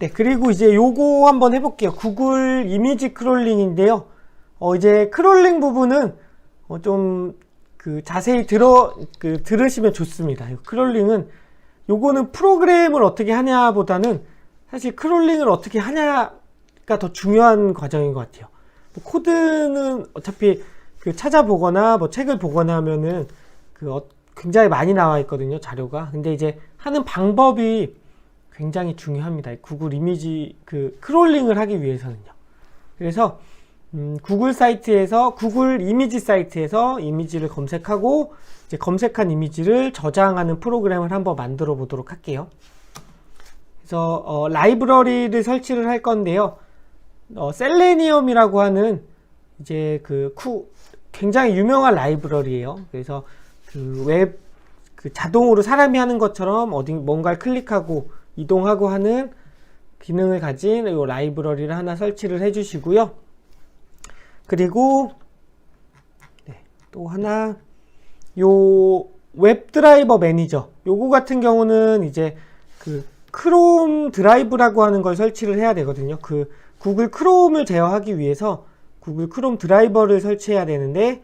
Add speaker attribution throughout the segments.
Speaker 1: 네, 그리고 이제 요거 한번 해볼게요. 구글 이미지 크롤링인데요. 이제 크롤링 부분은 좀 자세히 들으시면 좋습니다. 크롤링은 요거는 프로그램을 어떻게 하냐보다는 사실 크롤링을 어떻게 하냐가 더 중요한 과정인 것 같아요. 코드는 어차피 찾아보거나 뭐 책을 보거나 하면은 굉장히 많이 나와 있거든요, 자료가. 근데 이제 하는 방법이 굉장히 중요합니다. 구글 이미지 크롤링을 하기 위해서는요. 그래서 구글 사이트에서, 구글 이미지 사이트에서 이미지를 검색하고 이제 검색한 이미지를 저장하는 프로그램을 한번 만들어 보도록 할게요. 그래서 라이브러리를 설치를 할 건데요. 셀레니엄이라고 하는 이제 굉장히 유명한 라이브러리예요. 그래서 자동으로 사람이 하는 것처럼 뭔가를 클릭하고 이동하고 하는 기능을 가진 이 라이브러리를 하나 설치를 해 주시고요. 그리고 또 하나, 요 웹드라이버 매니저, 요거 같은 경우는 이제 크롬 드라이브라고 하는 걸 설치를 해야 되거든요. 구글 크롬을 제어하기 위해서 구글 크롬 드라이버를 설치해야 되는데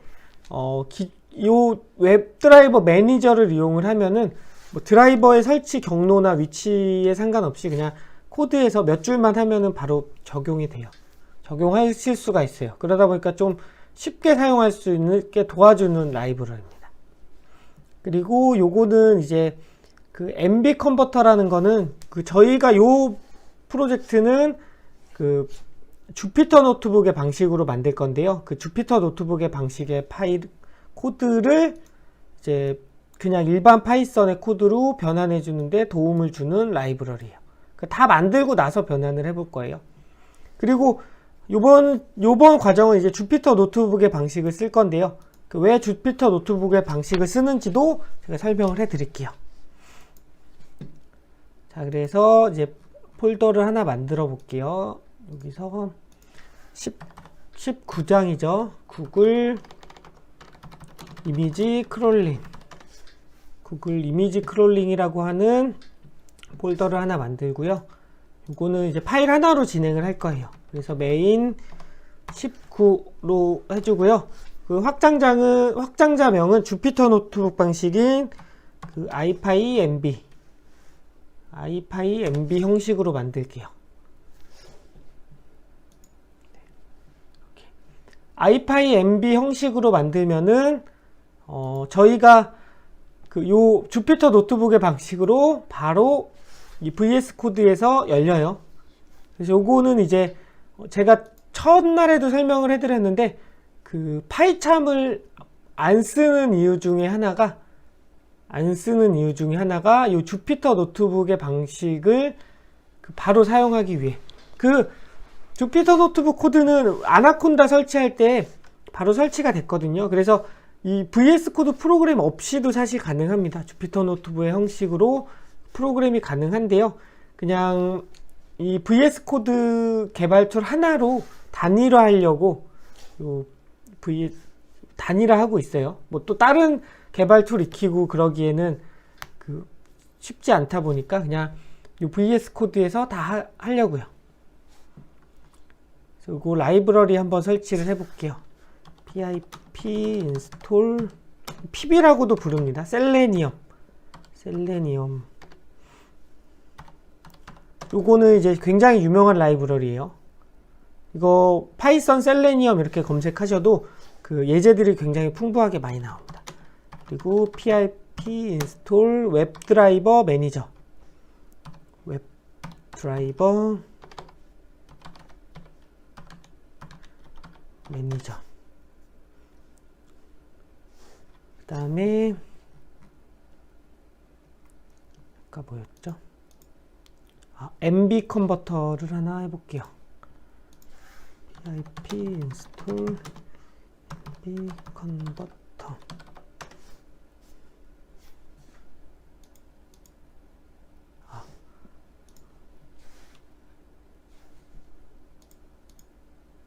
Speaker 1: 요 웹드라이버 매니저를 이용을 하면은 뭐 드라이버의 설치 경로나 위치에 상관없이 그냥 코드에서 몇 줄만 하면은 바로 적용이 돼요. 적용하실 수가 있어요. 그러다 보니까 좀 쉽게 사용할 수 있게 도와주는 라이브러리입니다. 그리고 요거는 이제 MB 컨버터라는 거는 저희가 요 프로젝트는 주피터 노트북의 방식으로 만들 건데요. 주피터 노트북의 방식의 파일 코드를 이제 그냥 일반 파이썬의 코드로 변환해 주는데 도움을 주는 라이브러리예요. 다 만들고 나서 변환을 해볼 거예요. 그리고 요번 과정은 이제 주피터 노트북의 방식을 쓸 건데요. 왜 주피터 노트북의 방식을 쓰는지도 제가 설명을 해 드릴게요. 자, 그래서 이제 폴더를 하나 만들어 볼게요. 여기서 19장이죠. 구글 이미지 크롤링. 구글 이미지 크롤링이라고 하는 폴더를 하나 만들고요. 이거는 이제 파일 하나로 진행을 할 거예요. 그래서 메인 19로 해주고요. 확장자명은 주피터 노트북 방식인 iPyMB 형식으로 만들게요. iPyMB 형식으로 만들면은 저희가 요 주피터 노트북의 방식으로 바로 이 VS 코드에서 열려요. 그래서 요거는 이제 제가 첫날에도 설명을 해드렸는데 파이참을 안 쓰는 이유 중에 하나가 요 주피터 노트북의 방식을 바로 사용하기 위해. 주피터 노트북 코드는 아나콘다 설치할 때 바로 설치가 됐거든요. 그래서 이 VS 코드 프로그램 없이도 사실 가능합니다. 주피터 노트북의 형식으로 프로그램이 가능한데요. 그냥 이 VS 코드 개발 툴 하나로 단일화하려고 단일화하고 있어요. 뭐 또 다른 개발 툴 익히고 그러기에는 쉽지 않다 보니까 그냥 이 VS 코드에서 다 하려고요. 그리고 라이브러리 한번 설치를 해볼게요. pip install pb라고도 부릅니다. 셀레니엄. 요거는 이제 굉장히 유명한 라이브러리예요. 이거 파이썬 셀레니엄 이렇게 검색하셔도 예제들이 굉장히 풍부하게 많이 나옵니다. 그리고 pip install 웹드라이버 매니저. 웹드라이버 매니저. 그 다음에 아까 뭐였죠? MB 컨버터를 하나 해볼게요. pip install MB 컨버터.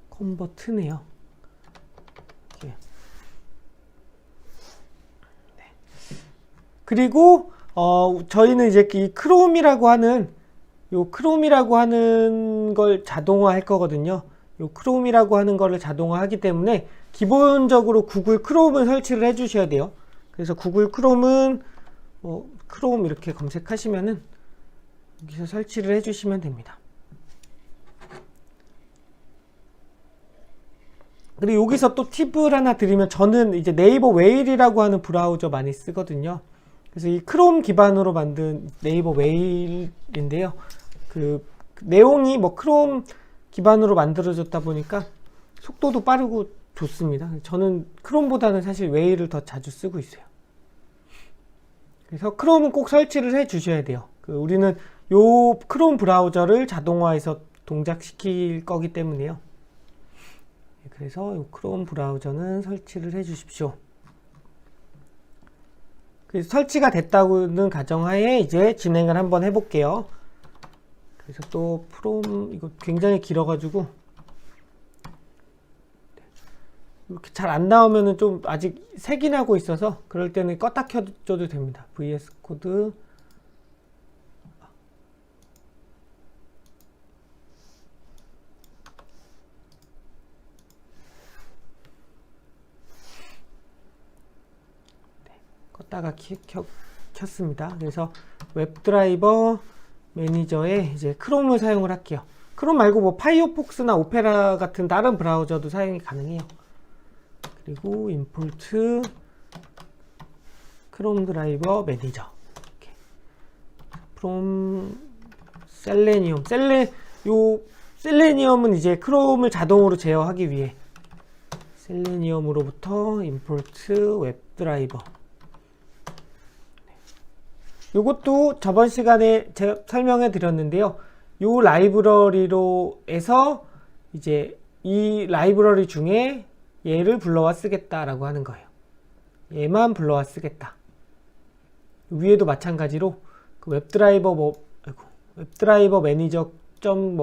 Speaker 1: 컨버트네요. 이렇게. 그리고 저희는 이제 이 크롬이라고 하는 요 크롬이라고 하는 걸 자동화 할 거거든요. 요 크롬이라고 하는 거를 자동화 하기 때문에 기본적으로 구글 크롬을 설치를 해 주셔야 돼요. 그래서 구글 크롬은 크롬 이렇게 검색하시면은 여기서 설치를 해 주시면 됩니다. 그리고 여기서 또 팁을 하나 드리면, 저는 이제 네이버 웨일이라고 하는 브라우저 많이 쓰거든요. 그래서 이 크롬 기반으로 만든 네이버 웨일인데요. 그 내용이 뭐 크롬 기반으로 만들어졌다 보니까 속도도 빠르고 좋습니다. 저는 크롬보다는 사실 웨일을 더 자주 쓰고 있어요. 그래서 크롬은 꼭 설치를 해 주셔야 돼요. 우리는 요 크롬 브라우저를 자동화해서 동작시킬 거기 때문에요. 그래서 요 크롬 브라우저는 설치를 해 주십시오. 그래서 설치가 됐다고는 가정하에 이제 진행을 한번 해볼게요. 그래서 또 프롬, 이거 굉장히 길어가지고 이렇게 잘 안 나오면은 좀 아직 색인하고 있어서 그럴 때는 껐다 켜줘도 됩니다. VS 코드 껐다가 켰습니다. 그래서 웹드라이버 매니저에 이제 크롬을 사용을 할게요. 크롬 말고 뭐 파이어폭스나 오페라 같은 다른 브라우저도 사용이 가능해요. 그리고 임포트 크롬 드라이버 매니저, 이렇게. from 셀레니엄. 셀레니엄은 이제 크롬을 자동으로 제어하기 위해 셀레니엄으로부터 임포트 웹드라이버. 요것도 저번 시간에 제가 설명해 드렸는데요. 요 라이브러리로 해서 이제 이 라이브러리 중에 얘를 불러와 쓰겠다라고 하는 거예요. 얘만 불러와 쓰겠다. 위에도 마찬가지로 그 웹드라이버 매니저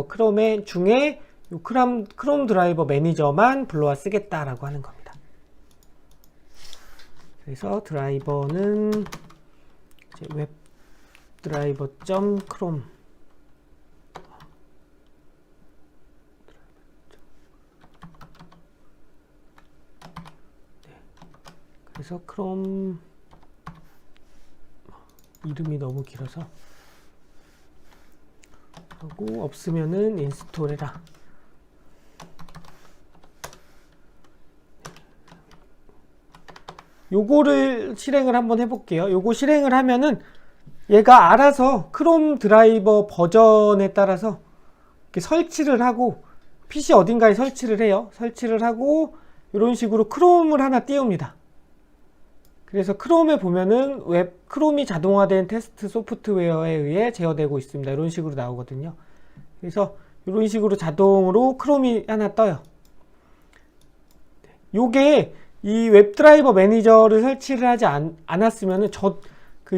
Speaker 1: 크롬의 중에 요 크롬 드라이버 매니저만 불러와 쓰겠다라고 하는 겁니다. 그래서 드라이버는 웹드라이버.크롬 그래서 크롬 이름이 너무 길어서 하고 없으면은 인스톨해라. 요거를 실행을 한번 해볼게요. 요거 실행을 하면은 얘가 알아서 크롬 드라이버 버전에 따라서 이렇게 설치를 하고 PC 어딘가에 설치를 해요. 설치를 하고 이런 식으로 크롬을 하나 띄웁니다. 그래서 크롬에 보면은 크롬이 자동화된 테스트 소프트웨어에 의해 제어되고 있습니다. 이런 식으로 나오거든요. 그래서 이런 식으로 자동으로 크롬이 하나 떠요. 요게 이 웹드라이버 매니저를 설치를 하지 않았으면은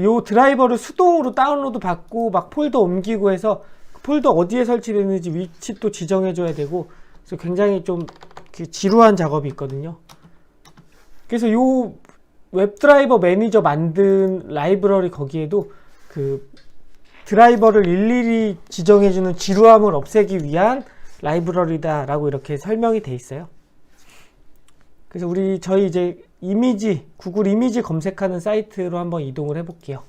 Speaker 1: 요 드라이버를 수동으로 다운로드 받고 막 폴더 옮기고 해서 폴더 어디에 설치되는지 위치 또 지정해 줘야 되고, 그래서 굉장히 좀 지루한 작업이 있거든요. 그래서 요 웹드라이버 매니저 만든 라이브러리 거기에도 그 드라이버를 일일이 지정해 주는 지루함을 없애기 위한 라이브러리다라고 이렇게 설명이 돼 있어요. 그래서 저희 이제 구글 이미지 검색하는 사이트로 한번 이동을 해 볼게요.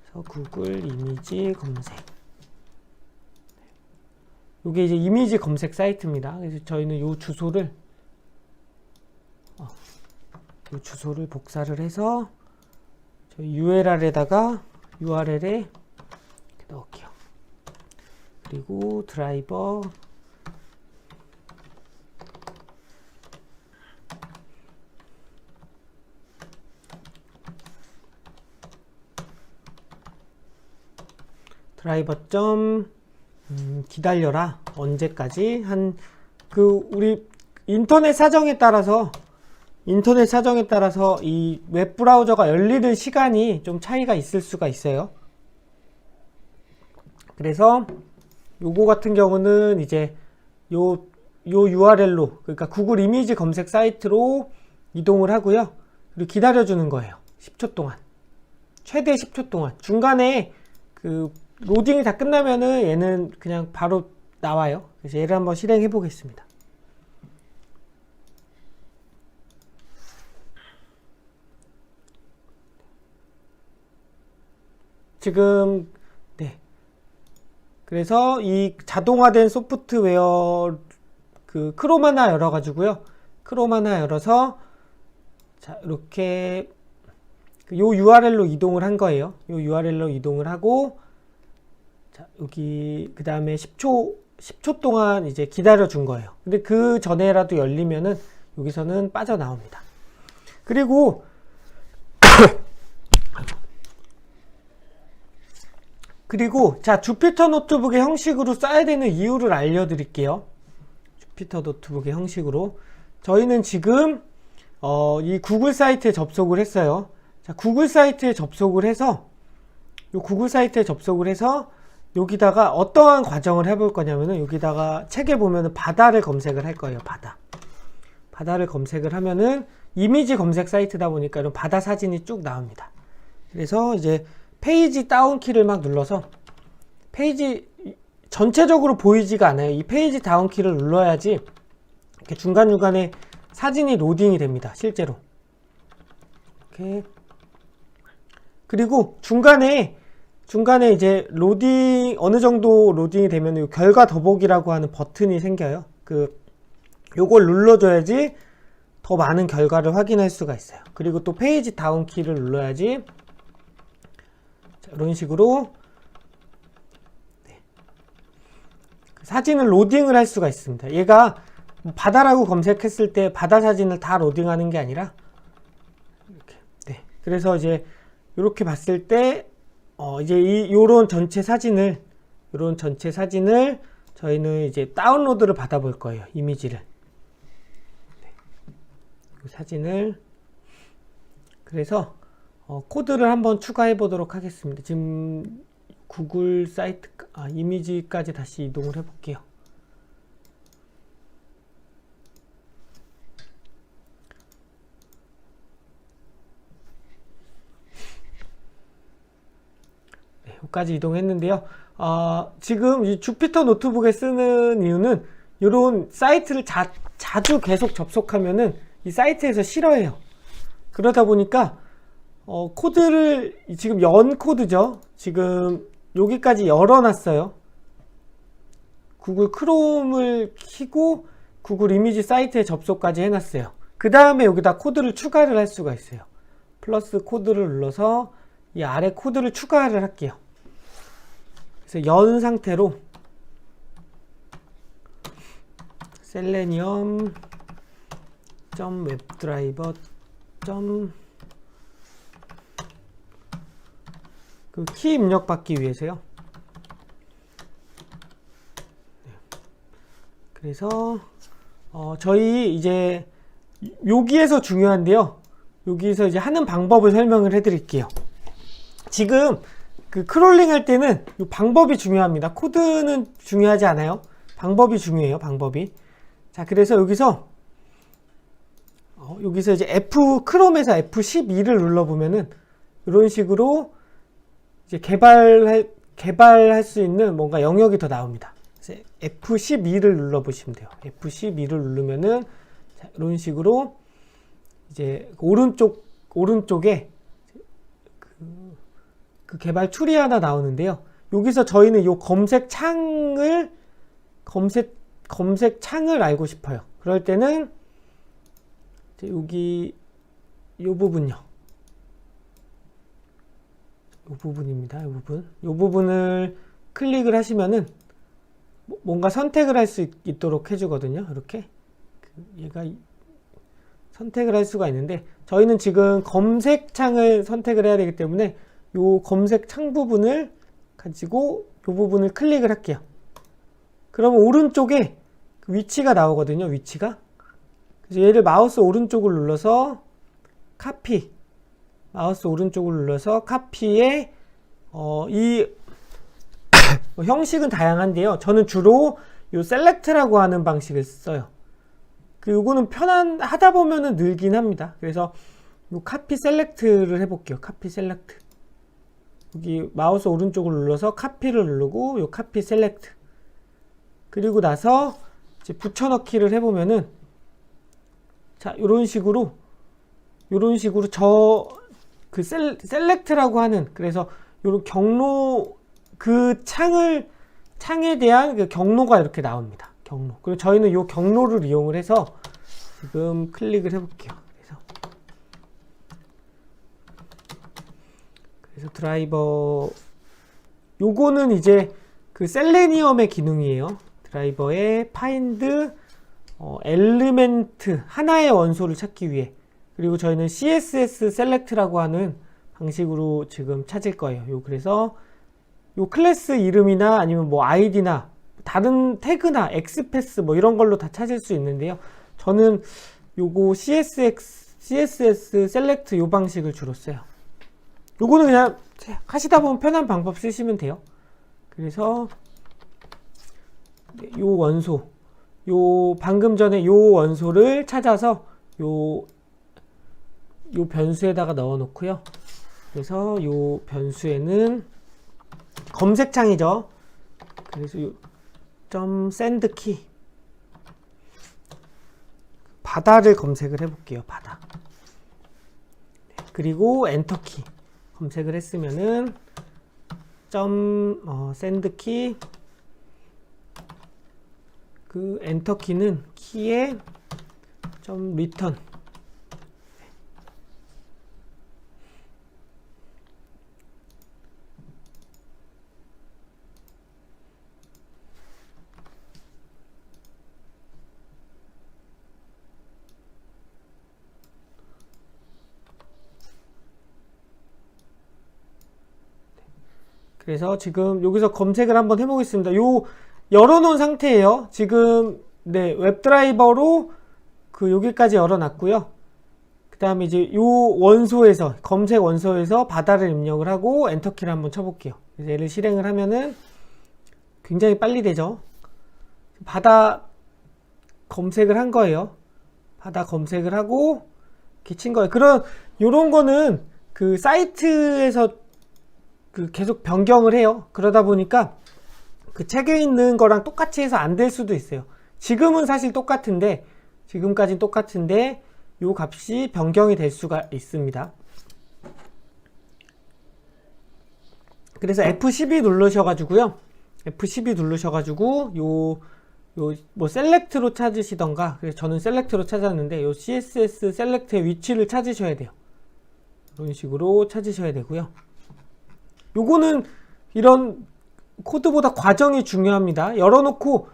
Speaker 1: 그래서 구글 이미지 검색. 이게 이제 이미지 검색 사이트입니다. 그래서 저희는 요 주소를 복사를 해서 저희 URL에 이렇게 넣을게요. 그리고 드라이버 기다려라. 언제까지? 우리 인터넷 사정에 따라서 이 웹브라우저가 열리는 시간이 좀 차이가 있을 수가 있어요. 그래서 요거 같은 경우는 이제 요 URL로, 그러니까 구글 이미지 검색 사이트로 이동을 하고요. 그리고 기다려주는 거예요. 10초 동안. 최대 10초 동안. 중간에 로딩이 다 끝나면은 얘는 그냥 바로 나와요. 그래서 얘를 한번 실행해 보겠습니다. 지금 네. 그래서 이 자동화된 소프트웨어 그 크롬 하나 열어가지고요. 크롬 하나 열어서 자 이렇게 요 URL로 이동을 한 거예요. 요 URL로 이동을 하고 자 여기 그 다음에 10초 동안 이제 기다려 준 거예요. 근데 그 전에라도 열리면은 여기서는 빠져나옵니다. 그리고 자 주피터 노트북의 형식으로 써야 되는 이유를 알려드릴게요. 주피터 노트북의 형식으로 저희는 지금 이 구글 사이트에 접속을 했어요. 자 구글 사이트에 접속을 해서 여기다가 어떠한 과정을 해볼 거냐면은 여기다가 책에 보면은 바다를 검색을 할 거예요. 바다를 검색을 하면은 이미지 검색 사이트다 보니까 이런 바다 사진이 쭉 나옵니다. 그래서 이제 페이지 다운 키를 막 눌러서 페이지 전체적으로 보이지가 않아요. 이 페이지 다운 키를 눌러야지 이렇게 중간중간에 사진이 로딩이 됩니다. 실제로. 이렇게. 그리고 중간에 이제 어느 정도 로딩이 되면 결과 더보기라고 하는 버튼이 생겨요. 요걸 눌러줘야지 더 많은 결과를 확인할 수가 있어요. 그리고 또 페이지 다운 키를 눌러야지 자, 이런 식으로 네. 사진을 로딩을 할 수가 있습니다. 얘가 바다라고 검색했을 때 바다 사진을 다 로딩하는 게 아니라 이렇게. 네. 그래서 이제 이렇게 봤을 때 이제 요런 전체 사진을 저희는 이제 다운로드를 받아 볼 거예요. 이미지를. 네. 이 사진을 그래서 코드를 한번 추가해 보도록 하겠습니다. 지금 구글 사이트 이미지까지 다시 이동을 해 볼게요. 여기까지 이동했는데요. 지금 이 주피터 노트북에 쓰는 이유는 이런 사이트를 자주 계속 접속하면은 이 사이트에서 싫어해요. 그러다 보니까 코드를 지금 연 코드죠. 지금 여기까지 열어놨어요. 구글 크롬을 켜고 구글 이미지 사이트에 접속까지 해놨어요. 그 다음에 여기다 코드를 추가를 할 수가 있어요. 플러스 코드를 눌러서 이 아래 코드를 추가를 할게요. 그래서 연 상태로 selenium webdriver 그 키 입력 받기 위해서요. 그래서 저희 이제 여기에서 중요한데요. 여기서 이제 하는 방법을 설명을 해 드릴게요. 지금 그 크롤링 할 때는 이 방법이 중요합니다. 코드는 중요하지 않아요. 방법이 중요해요. 방법이. 자, 그래서 여기서 이제 크롬에서 F12를 눌러보면은 이런 식으로 이제 개발할 수 있는 뭔가 영역이 더 나옵니다. 그래서 F12를 눌러보시면 돼요. F12를 누르면은 자, 이런 식으로 이제 오른쪽에 그 개발 툴이 하나 나오는데요. 여기서 저희는 요 검색 창을 알고 싶어요. 그럴 때는 여기 요 부분요. 요 부분입니다. 요 부분을 클릭을 하시면은 뭔가 선택을 할 수 있도록 해주거든요. 이렇게 얘가 선택을 할 수가 있는데 저희는 지금 검색창을 선택을 해야 되기 때문에 요 검색창 부분을 가지고 요 부분을 클릭을 할게요. 그러면 오른쪽에 위치가 나오거든요. 위치가. 그래서 얘를 마우스 오른쪽을 눌러서 마우스 오른쪽을 눌러서 카피에 이 형식은 다양한데요. 저는 주로 요 셀렉트라고 하는 방식을 써요. 요거는 하다 보면은 늘긴 합니다. 그래서 요 카피 셀렉트를 해볼게요. 카피 셀렉트. 여기 마우스 오른쪽을 눌러서 카피를 누르고 요 카피 셀렉트. 그리고 나서 이제 붙여넣기를 해보면은 자, 요런 식으로 그 셀렉트라고 하는, 그래서 요런 경로, 그 창에 대한 그 경로가 이렇게 나옵니다. 경로. 그리고 저희는 요 경로를 이용을 해서 지금 클릭을 해볼게요. 그래서 드라이버, 요거는 이제 그 셀레니엄의 기능이에요. 드라이버의 파인드 엘리멘트 하나의 원소를 찾기 위해. 그리고 저희는 CSS 셀렉트라고 하는 방식으로 지금 찾을 거예요. 그래서 요 클래스 이름이나 아니면 뭐 아이디나 다른 태그나 엑스패스 뭐 이런 걸로 다 찾을 수 있는데요. 저는 요거 CSS 셀렉트 요 방식을 주로 써요. 요거는 그냥 하시다 보면 편한 방법 쓰시면 돼요. 그래서 요 원소, 요 방금 전에 요 원소를 찾아서 요 변수에다가 넣어 놓고요. 그래서 요 변수에는 검색창이죠. 그래서 요 샌드 키 바다를 검색을 해볼게요. 바다. 그리고 엔터 키 검색을 했으면은 샌드 키, 그 엔터 키는 키에 리턴. 그래서 지금 여기서 검색을 한번 해보겠습니다. 요 열어놓은 상태예요. 지금 네, 웹드라이버로 그 여기까지 열어놨고요. 그 다음에 이제 요 원소에서 검색 원소에서 바다를 입력을 하고 엔터키를 한번 쳐볼게요. 그래서 얘를 실행을 하면은 굉장히 빨리 되죠. 바다 검색을 한 거예요. 바다 검색을 하고 이렇게 친 거예요. 요런 거는 그 사이트에서 그 계속 변경을 해요. 그러다 보니까 그 책에 있는 거랑 똑같이 해서 안 될 수도 있어요. 지금은 사실 똑같은데, 지금까지는 똑같은데 요 값이 변경이 될 수가 있습니다. 그래서 F12 누르셔가지고요. F12 누르셔가지고 뭐 셀렉트로 찾으시던가, 그래서 저는 셀렉트로 찾았는데 요 CSS 셀렉트의 위치를 찾으셔야 돼요. 이런 식으로 찾으셔야 되고요. 요거는 이런 코드보다 과정이 중요합니다. 열어놓고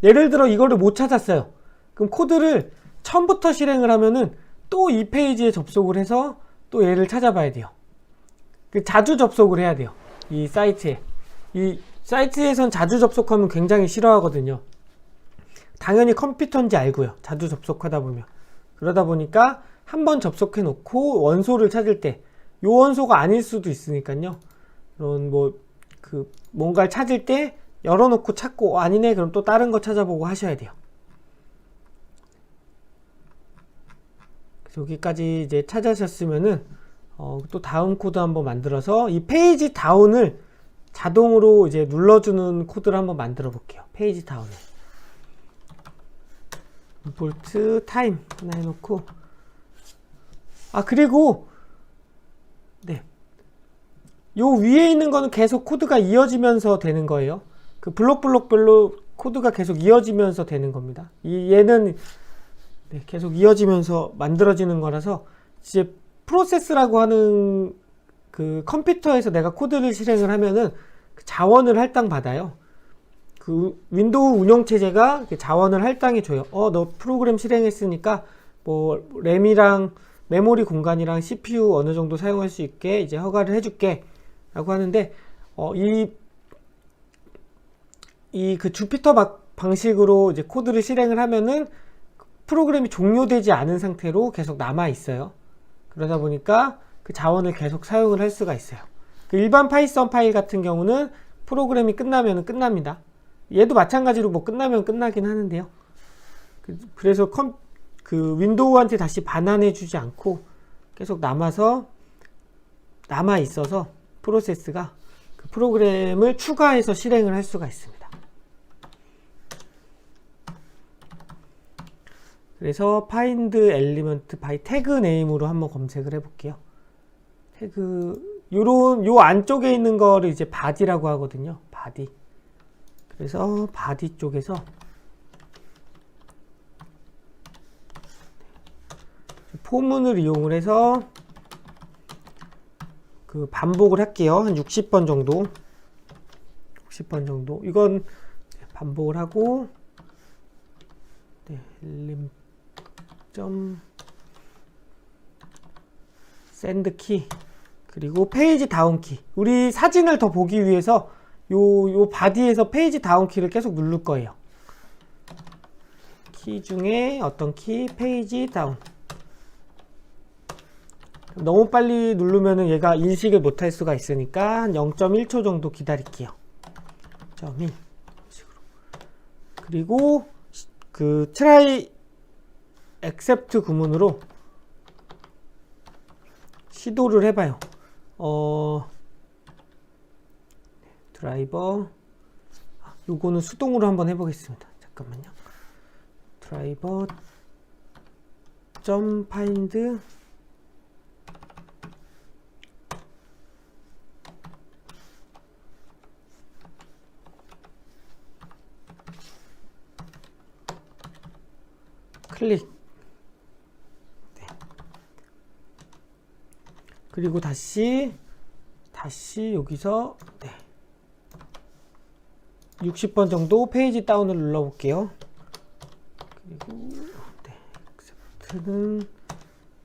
Speaker 1: 예를 들어 이거를 못 찾았어요. 그럼 코드를 처음부터 실행을 하면은 또 이 페이지에 접속을 해서 또 얘를 찾아봐야 돼요. 자주 접속을 해야 돼요. 이 사이트에. 이 사이트에선 자주 접속하면 굉장히 싫어하거든요. 당연히 컴퓨터인지 알고요. 자주 접속하다 보면. 그러다 보니까 한번 접속해 놓고 원소를 찾을 때 요 원소가 아닐 수도 있으니까요. 그런 뭔가를 찾을 때 열어놓고 찾고 아니네 그럼 또 다른 거 찾아보고 하셔야 돼요. 그래서 여기까지 이제 찾으셨으면은 또 다음 코드 한번 만들어서 이 페이지 다운을 자동으로 이제 눌러주는 코드를 한번 만들어 볼게요. 페이지 다운을 볼트 타임 하나 해놓고, 그리고 네, 요 위에 있는 거는 계속 코드가 이어지면서 되는 거예요. 그 블록별로 코드가 계속 이어지면서 되는 겁니다. 얘는 네, 계속 이어지면서 만들어지는 거라서 이제 프로세스라고 하는 그 컴퓨터에서 내가 코드를 실행을 하면은 그 자원을 할당받아요. 그 윈도우 운영체제가 자원을 할당해 줘요. 너 프로그램 실행했으니까 뭐 램이랑 메모리 공간이랑 CPU 어느 정도 사용할 수 있게 이제 허가를 해줄게 라고 하는데, 그 주피터 방식으로 이제 코드를 실행을 하면은 프로그램이 종료되지 않은 상태로 계속 남아 있어요. 그러다 보니까 그 자원을 계속 사용을 할 수가 있어요. 그 일반 파이썬 파일 같은 경우는 프로그램이 끝나면 끝납니다. 얘도 마찬가지로 뭐 끝나면 끝나긴 하는데요. 그래서 그 윈도우한테 다시 반환해 주지 않고 계속 남아서 남아 있어서 프로세스가 그 프로그램을 추가해서 실행을 할 수가 있습니다. 그래서 find element by tag name으로 한번 검색을 해볼게요. 태그 요 안쪽에 있는 거를 이제 body라고 하거든요. body. 그래서 body 쪽에서 포문을 이용을 해서 그 반복을 할게요. 한 60번 정도. 60번 정도. 이건 반복을 하고 send 키 그리고 페이지 다운 키. 우리 사진을 더 보기 위해서 요 바디에서 페이지 다운 키를 계속 누를 거예요. 키 중에 어떤 키? 페이지 다운. 너무 빨리 누르면은 얘가 인식을 못할 수가 있으니까 한 0.1초 정도 기다릴게요. 0.1 식으로. 그리고 그 try except 구문으로 시도를 해봐요. 드라이버 요거는 수동으로 한번 해보겠습니다. 잠깐만요. 드라이버 find 클릭. 네. 그리고 다시 여기서 네. 60번 정도 페이지 다운을 눌러 볼게요. 그리고 네. accept는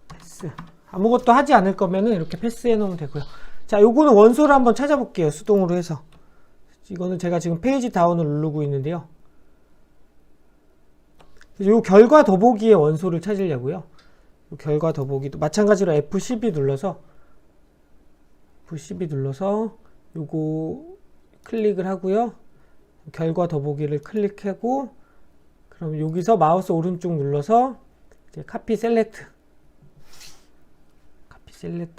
Speaker 1: 패스. 아무것도 하지 않을 거면은 이렇게 패스해 놓으면 되고요. 자, 요거는 원소를 한번 찾아볼게요. 수동으로 해서. 이거는 제가 지금 페이지 다운을 누르고 있는데요. 요 결과 더보기의 원소를 찾으려고요. 요 결과 더보기도 마찬가지로 F12 눌러서 요거 클릭을 하고요. 결과 더보기를 클릭하고 그럼 여기서 마우스 오른쪽 눌러서 이제 카피 셀렉트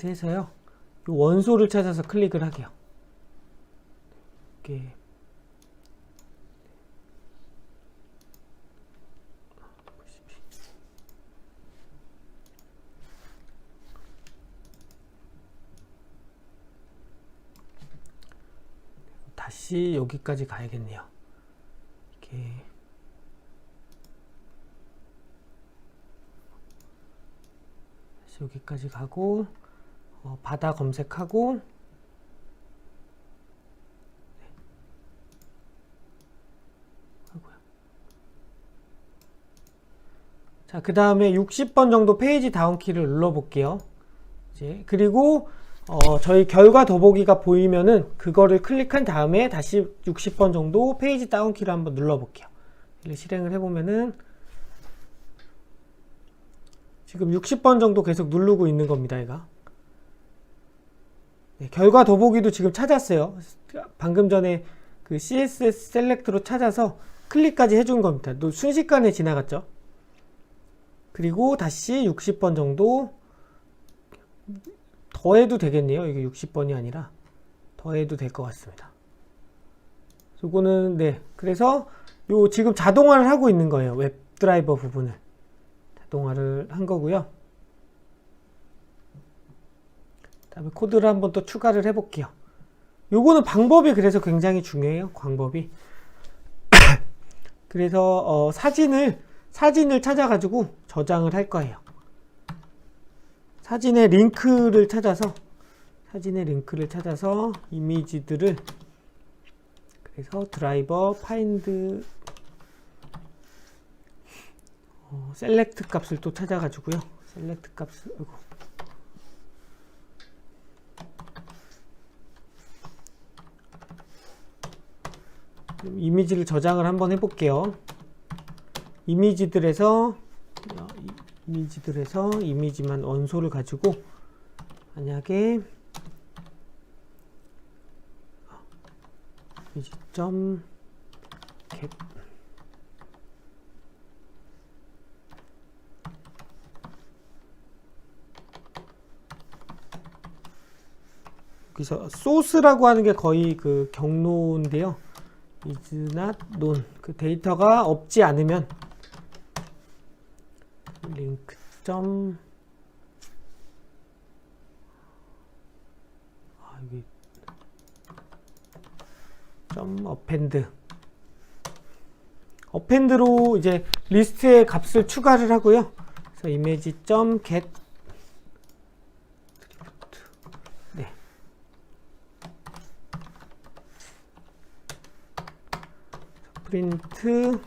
Speaker 1: 해서요. 요 원소를 찾아서 클릭을 하게요. 이렇게 다시 여기까지 가야겠네요. 이렇게 다시 여기까지 가고 바다 검색하고 네. 자, 그 다음에 60번 정도 페이지 다운 키를 눌러 볼게요. 이제 그리고 저희 결과 더보기가 보이면은 그거를 클릭한 다음에 다시 60번 정도 페이지 다운 키를 한번 눌러 볼게요. 실행을 해보면은 지금 60번 정도 계속 누르고 있는 겁니다. 얘가 네, 결과 더보기도 지금 찾았어요. 방금 전에 그 CSS 셀렉트로 찾아서 클릭까지 해준 겁니다. 또 순식간에 지나갔죠. 그리고 다시 60번 정도 더해도 되겠네요. 이게 60번이 아니라 더해도 될 것 같습니다. 요거는 네, 그래서 요 지금 자동화를 하고 있는 거예요. 웹드라이버 부분을 자동화를 한 거고요. 다음에 코드를 한번 또 추가를 해볼게요. 요거는 방법이 그래서 굉장히 중요해요. 방법이. 그래서 사진을 찾아가지고 저장을 할 거예요. 사진의 링크를 찾아서 이미지들을 그래서 드라이버 파인드 셀렉트 값을 또 찾아가지고요. 셀렉트 값을 이미지를 저장을 한번 해볼게요. 이미지들에서 이미지만 원소를 가지고 만약에 이미지.캡 여기서 소스라고 하는 게 거의 그 경로인데요. is not known. 그 데이터가 없지 않으면 링크 점 여기 점 어펜드로 이제 리스트에 값을 추가를 하고요. 그래서 이미지 점 get 네. 프린트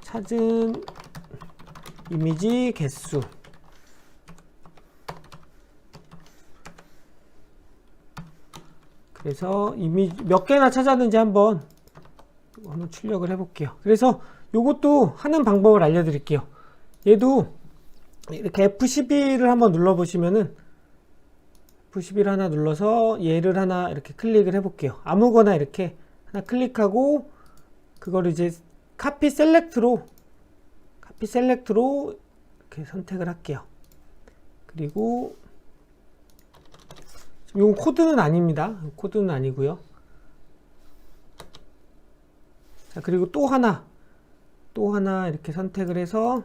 Speaker 1: 찾은 이미지 개수 그래서 이미지 몇 개나 찾았는지 한번 출력을 해볼게요. 그래서 요것도 하는 방법을 알려드릴게요. 얘도 이렇게 F12를 한번 눌러보시면은 F11 하나 눌러서 얘를 하나 이렇게 클릭을 해볼게요. 아무거나 이렇게 하나 클릭하고 그거를 이제 카피 셀렉트로 이렇게 선택을 할게요. 그리고 이건 코드는 아닙니다. 코드는 아니고요. 자, 그리고 또 하나 이렇게 선택을 해서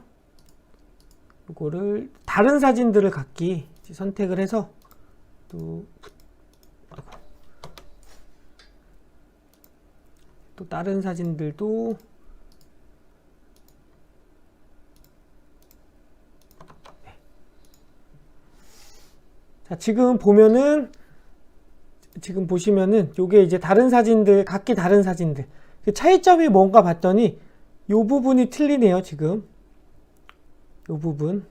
Speaker 1: 이거를 다른 사진들을 각기 선택을 해서 또 다른 사진들도 네. 자, 지금 보시면은 요게 이제 다른 사진들, 각기 다른 사진들. 그 차이점이 뭔가 봤더니 요 부분이 틀리네요, 지금. 요 부분.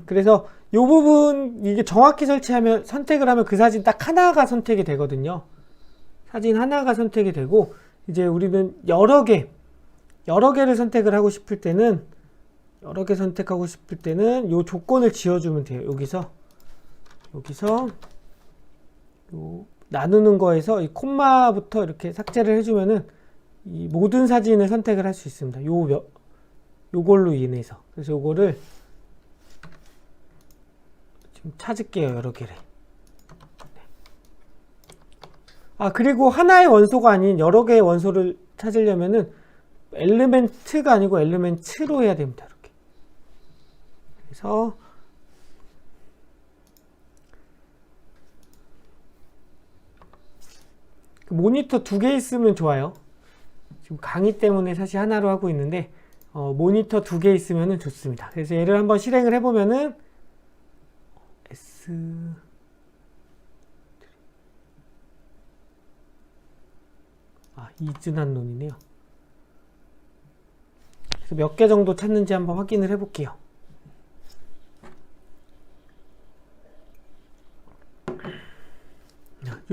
Speaker 1: 그래서 요 부분 이게 정확히 선택을 하면 그 사진 딱 하나가 선택이 되거든요. 사진 하나가 선택이 되고 이제 우리는 여러 개를 선택을 하고 싶을 때는 요 조건을 지어주면 돼요. 여기서 요 나누는 거에서 이 콤마부터 이렇게 삭제를 해주면은 이 모든 사진을 선택을 할 수 있습니다. 요걸로 인해서. 그래서 요거를 지금 찾을게요. 여러 개를. 그리고 하나의 원소가 아닌 여러 개의 원소를 찾으려면은 엘리멘트가 아니고 엘리멘트로 해야 됩니다. 이렇게. 그래서 모니터 2개 있으면 좋아요. 지금 강의 때문에 사실 하나로 하고 있는데 모니터 2개 있으면 좋습니다. 그래서 얘를 한번 실행을 해보면은 이즈난 논이네요. 그래서 몇 개 정도 찾는지 한번 확인을 해볼게요.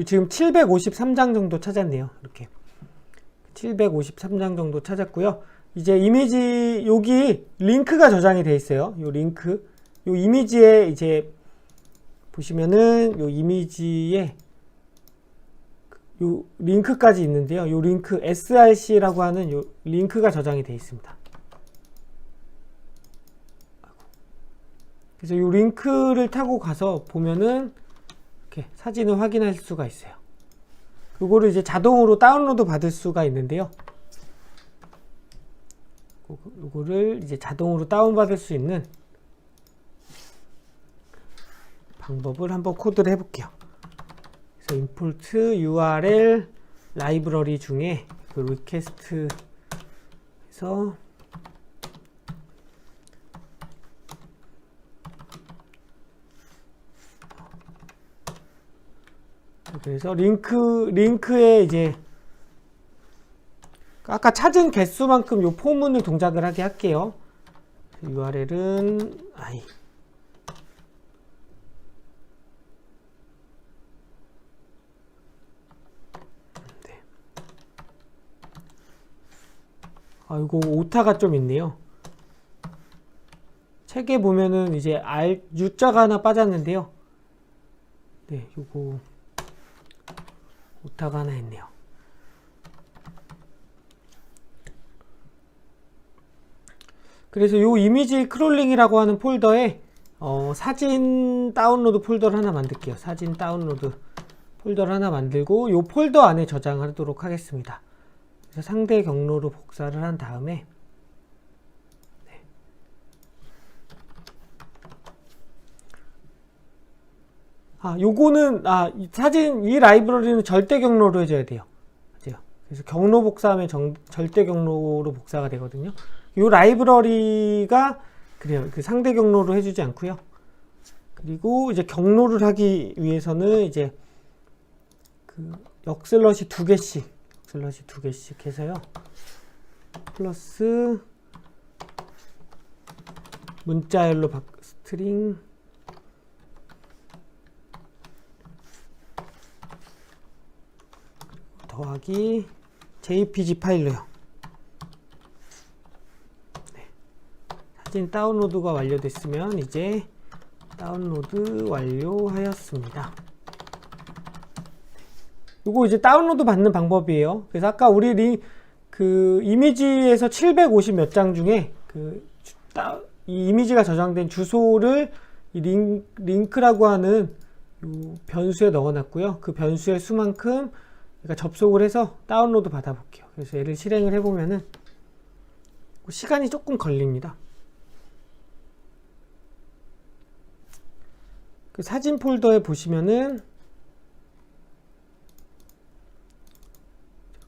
Speaker 1: 지금 753장 정도 찾았네요. 이렇게 753장 정도 찾았고요. 이제 이미지 여기 링크가 저장이 되어 있어요. 요 링크, 요 이미지에 이제 보시면은 요 이미지에 요 링크까지 있는데요. 요 링크 src라고 하는 요 링크가 저장이 되어 있습니다. 그래서 요 링크를 타고 가서 보면은 이렇게 사진을 확인할 수가 있어요. 요거를 이제 자동으로 다운로드 받을 수가 있는데요. 요거를 이제 자동으로 다운받을 수 있는 방법을 한번 코드를 해볼게요. 그래서 import url 라이브러리 중에 그 request에서 그래서 링크에 이제 아까 찾은 개수만큼 요 포문을 동작을 하게 할게요. URL은 이거 오타가 좀 있네요. 책에 보면은 이제 U자가 하나 빠졌는데요. 네, 요거 오타가 하나 있네요. 그래서 요 이미지 크롤링이라고 하는 폴더에 사진 다운로드 폴더를 하나 만들게요. 사진 다운로드 폴더를 하나 만들고 이 폴더 안에 저장하도록 하겠습니다. 그래서 상대 경로로 복사를 한 다음에 요거는 이 라이브러리는 절대 경로로 해줘야 돼요. 맞아요. 그래서 경로 복사하면 절대 경로로 복사가 되거든요. 요 라이브러리가 그래요. 그 상대 경로로 해주지 않고요. 그리고 이제 경로를 하기 위해서는 이제 그 역슬러시 두 개씩 해서요. 플러스 문자열로 스트링 더하기 jpg 파일로요. 네. 사진 다운로드가 완료됐으면 이제 다운로드 완료하였습니다. 이거 이제 다운로드 받는 방법이에요. 그래서 아까 우리 그 이미지에서 750 몇 장 중에 이 이미지가 저장된 주소를 이 링크라고 하는 요 변수에 넣어놨고요. 그 변수의 수만큼 그러니까 접속을 해서 다운로드 받아볼게요. 그래서 얘를 실행을 해보면은 시간이 조금 걸립니다. 그 사진 폴더에 보시면은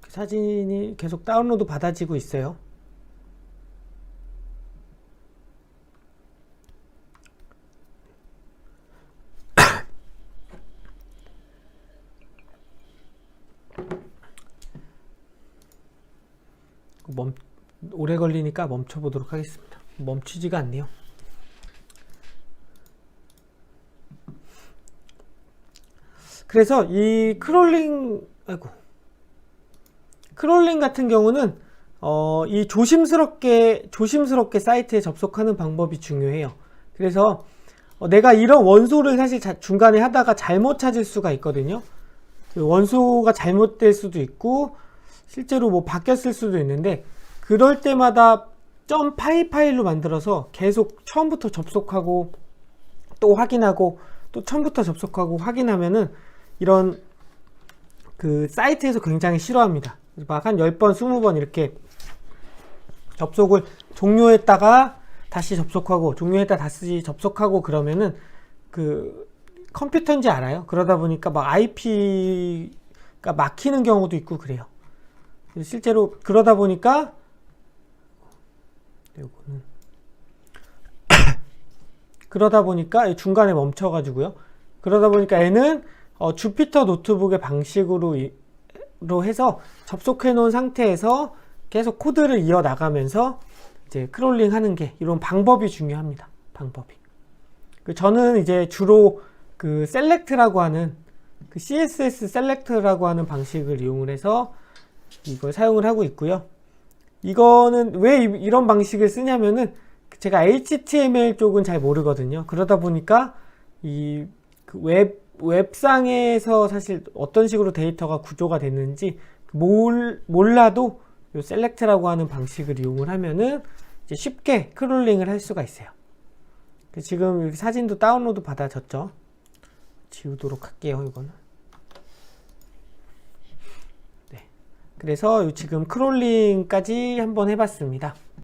Speaker 1: 사진이 계속 다운로드 받아지고 있어요. 오래 걸리니까 멈춰 보도록 하겠습니다. 멈추지가 않네요. 그래서 이 크롤링 같은 경우는 이 조심스럽게 사이트에 접속하는 방법이 중요해요. 그래서 내가 이런 원소를 사실 중간에 하다가 잘못 찾을 수가 있거든요. 원소가 잘못될 수도 있고 실제로 뭐 바뀌었을 수도 있는데 그럴 때마다 .py 파일로 만들어서 계속 처음부터 접속하고 또 확인하고 또 처음부터 접속하고 확인하면은 이런 그 사이트에서 굉장히 싫어합니다. 막 한 10번, 20번 이렇게 접속을 종료했다가 다시 접속하고 종료했다 다시 접속하고 그러면은 그 컴퓨터인지 알아요. 그러다 보니까 막 IP가 막히는 경우도 있고 그래요. 실제로 그러다 보니까 중간에 멈춰가지고요. 그러다 보니까 얘는 주피터 노트북의 방식으로 해서 접속해 놓은 상태에서 계속 코드를 이어 나가면서 이제 크롤링 하는 게 이런 방법이 중요합니다. 방법이. 저는 이제 주로 그 셀렉트라고 하는 그 CSS 셀렉트라고 하는 방식을 이용을 해서 이걸 사용을 하고 있고요. 이거는 왜 이런 방식을 쓰냐면은 제가 HTML 쪽은 잘 모르거든요. 그러다 보니까 이 그 웹상에서 사실 어떤 식으로 데이터가 구조가 됐는지 몰라도 이 셀렉트라고 하는 방식을 이용을 하면은 이제 쉽게 크롤링을 할 수가 있어요. 지금 이렇게 사진도 다운로드 받아졌죠. 지우도록 할게요. 이거는. 네. 그래서 지금 크롤링까지 한번 해봤습니다.